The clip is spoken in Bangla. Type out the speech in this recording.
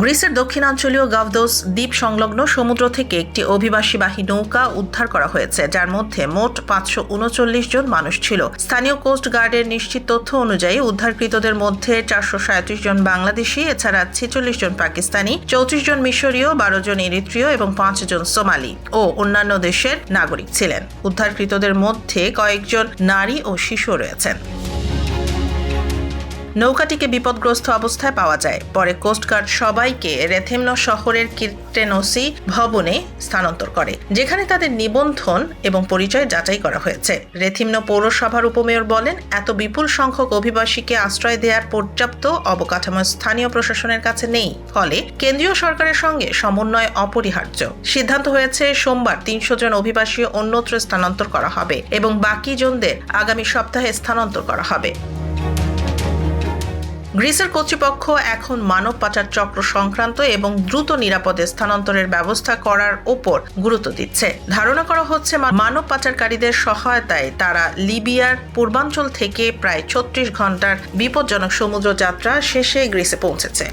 গ্রিসের দক্ষিণাঞ্চলীয় গাভদোস দ্বীপ সংলগ্ন সমুদ্র থেকে একটি অভিবাসীবাহী নৌকা উদ্ধার করা হয়েছে, যার মধ্যে মোট 539 জন মানুষ ছিল। স্থানীয় কোস্ট গার্ডের নিশ্চিত তথ্য অনুযায়ী উদ্ধারকৃতদের মধ্যে 437 জন বাংলাদেশি, এছাড়া 46 জন পাকিস্তানি, 34 জন মিশরীয়, 12 জন ইরিত্রীয় এবং 5 জন সোমালি ও অন্যান্য দেশের নাগরিক ছিলেন। উদ্ধারকৃতদের মধ্যে কয়েকজন নারী ও শিশু রয়েছেন। নৌকাটিকে বিপদগ্রস্ত অবস্থায় পাওয়া যায়। পরে কোস্টগার্ড সবাইকে রেথিমনো শহরের কির্টেনোসি ভবনে স্থানান্তর করে, যেখানে তাদের নিবন্ধন এবং পরিচয় যাচাই করা হয়েছে। রেথিমনো পৌরসভার উপমেয়র বলেন, এত বিপুল সংখ্যক অভিবাসীকে আশ্রয় দেওয়ার পর্যাপ্ত অবকাঠামো স্থানীয় প্রশাসনের কাছে নেই, ফলে কেন্দ্রীয় সরকারের সঙ্গে সমন্বয় অপরিহার্য। সিদ্ধান্ত হয়েছে সোমবার 300 জন অভিবাসী অন্যত্র স্থানান্তর করা হবে এবং বাকি জনদের আগামী সপ্তাহে স্থানান্তর করা হবে। গ্রিসের কর্তৃপক্ষ এখন মানব পাচার চক্র সংক্রান্ত এবং দ্রুত নিরাপদে স্থানান্তরের ব্যবস্থা করার ওপর গুরুত্ব দিচ্ছে। ধারণা করা হচ্ছে মানব পাচারকারীদের সহায়তায় তারা লিবিয়ার পূর্বাঞ্চল থেকে প্রায় 36 ঘন্টার বিপজ্জনক সমুদ্র যাত্রা শেষে গ্রিসে পৌঁছেছে।